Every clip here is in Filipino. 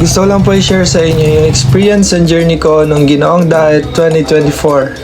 Gusto ko lang po i-share sa inyo yung experience and journey ko nung Ginoong Diet 2024.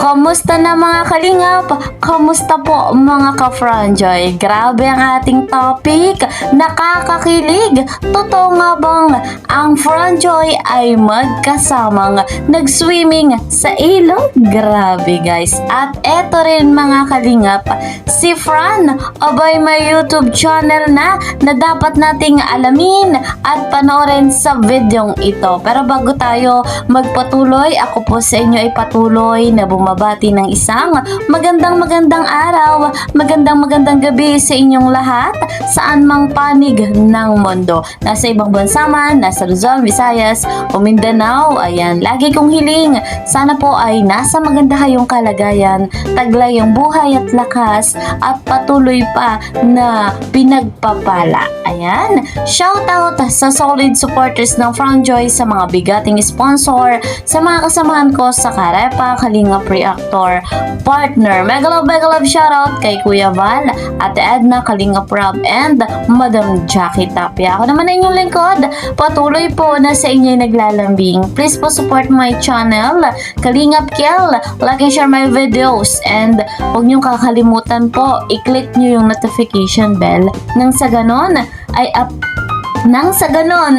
Kamusta na mga kalingap? Kamusta po mga ka-Franjoy? Grabe ang ating topic. Nakakakilig. Totoo nga bang ang Franjoy ay magkasamang nag-swimming sa ilog? Grabe guys. At eto rin mga kalingap, si Fran, abay may YouTube channel na dapat nating alamin at panoorin sa videong ito. Pero bago tayo magpatuloy, ako po sa inyo ay patuloy na bumabati ng isang magandang araw, magandang gabi sa inyong lahat, saan mang panig ng mundo. Nasa ibang bansa man, nasa Luzon, Visayas o Mindanao, ayan, lagi kong hiling, sana po ay nasa maganda kayong kalagayan, taglay ang buhay at lakas, at patuloy pa na pinagpapala. Ayan, shout out sa solid supporters ng Franjoy, sa mga bigating sponsor, sa mga kasamahan ko sa Karepa, Kalingap Reactor, partner. Mega love shoutout kay Kuya Val, Ate Edna, Kalingap Rob, and Madam Jackie Tapia. Ako naman ang inyong lingkod. Patuloy po na sa inyo naglalambing. Please po support my channel, Kalingap Kel. Like and share my videos. And huwag niyong kakalimutan po, i-click niyo yung notification bell. Nang sa ganon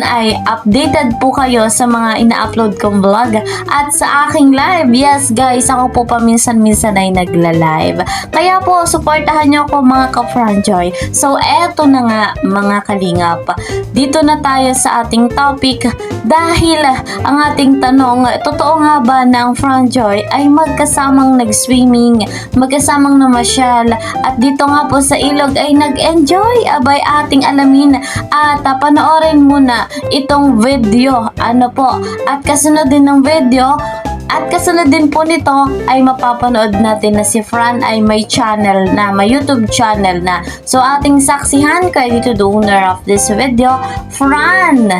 ay updated po kayo sa mga ina-upload kong vlog at sa aking live. Yes guys, ako po paminsan-minsan ay nagla-live. Kaya po, supportahan nyo ako mga ka-Franjoy. So, eto na nga mga kalingap. Dito na tayo sa ating topic dahil ang ating tanong, totoo nga ba na ang Franjoy ay magkasamang nag-swimming, magkasamang namasyal, at dito nga po sa ilog ay nag-enjoy? Abay, ating alamin at panoorin muna itong video. Ano po? At kasunod din ng video, at kasunod din po nito ay mapapanood natin na si Fran ay may channel na, may YouTube channel na. So ating saksihan, kay dito the owner of this video, Fran.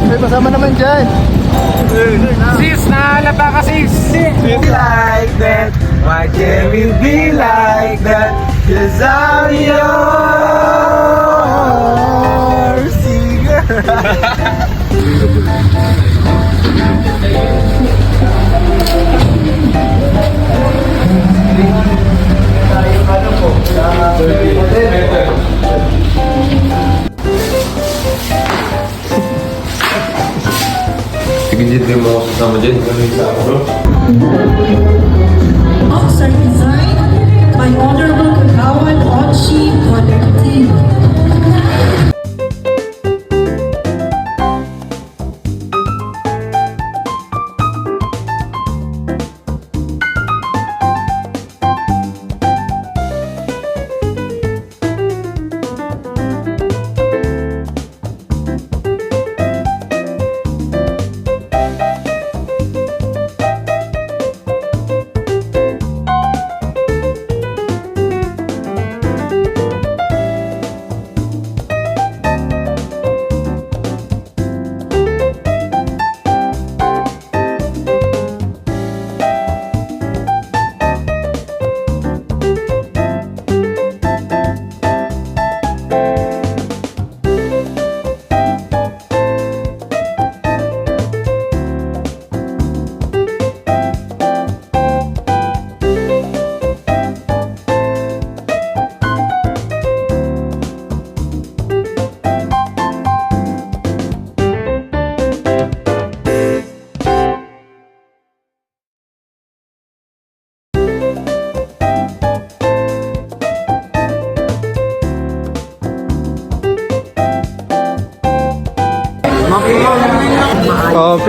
May kasama naman dyan. Sis, nahalata ka sis. Like that, why can't we be like that? 'Cause I'm yours. Sige, di mo ako kasama dyan. Outside design by Honorable Kagawan Onshi Collective.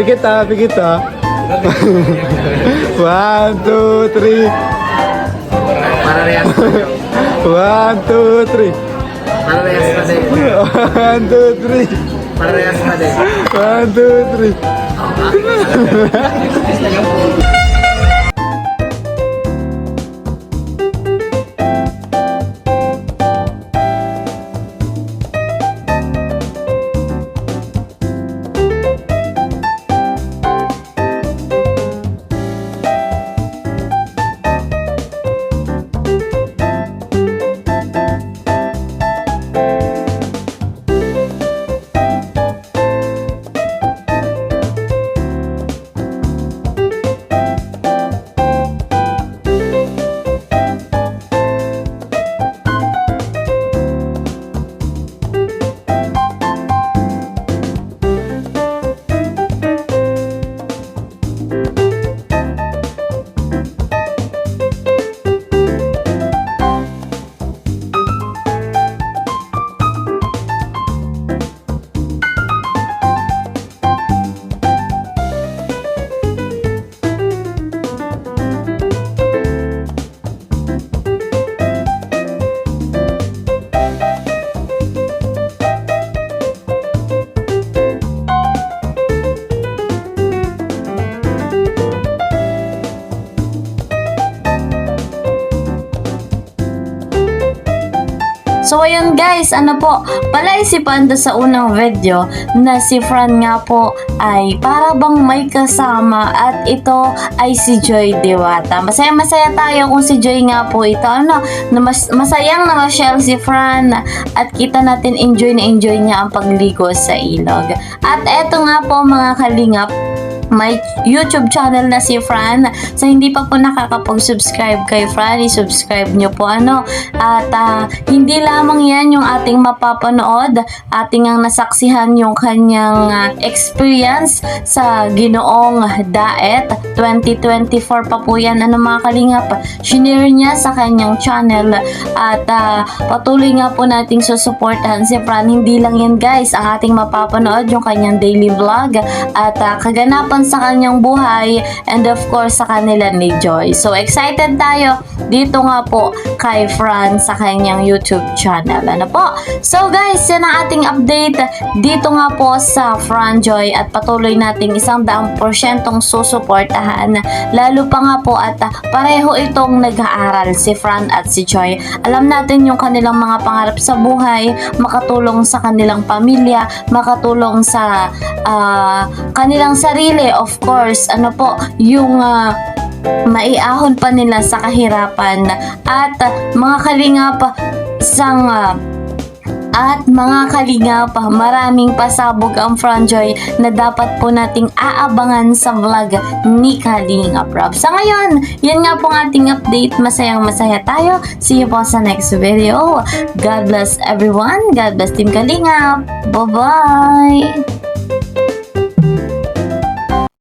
Pikit ha. 1, 2, 3. Parehas. 1, 2, 3. Parehas pa din. 1, 2, 3. Parehas pa din. 1, 2, 3. So ayun guys, ano po, palaisipan do sa unang video na si Fran nga po ay para bang may kasama at ito ay si Joy Diwata. Masaya tayo kung si Joy nga po ito, ano, na masayang namasyal si Fran at kita natin enjoy niya ang pagligo sa ilog. At eto nga po mga kalingap, may YouTube channel na si Fran. So hindi pa po nakakapag-subscribe kay Fran, i-subscribe nyo po ano. At hindi lamang yan yung ating mapapanood, ating ang nasaksihan yung kanyang experience sa Ginoong Daet 2024 pa po yan, ano mga kalingap. Shinare niya sa kanyang channel at patuloy nga po nating susuportahan si Fran. Hindi lang yan guys ang ating mapapanood, yung kanyang daily vlog at kaganapan sa kanyang buhay and of course sa kanila ni Joy. So excited tayo dito nga po kay Fran sa kanyang YouTube channel. Ano po? So guys, yan ang ating update dito nga po sa Fran Joy at patuloy nating 100% susuportahan. Lalo pa nga po at pareho itong nag-aaral si Fran at si Joy. Alam natin yung kanilang mga pangarap sa buhay, makatulong sa kanilang pamilya, makatulong sa kanilang sarili, of course, ano po, yung maiahon pa nila sa kahirapan at mga kalingap at mga kalingap, maraming pasabog ang Franjoy na dapat po nating aabangan sa vlog ni Kalingap Rob. Sa ngayon, yan nga po ang ating update. Masayang masaya tayo. See you po sa next video. God bless everyone. God bless Team Kalingap. Bye-bye!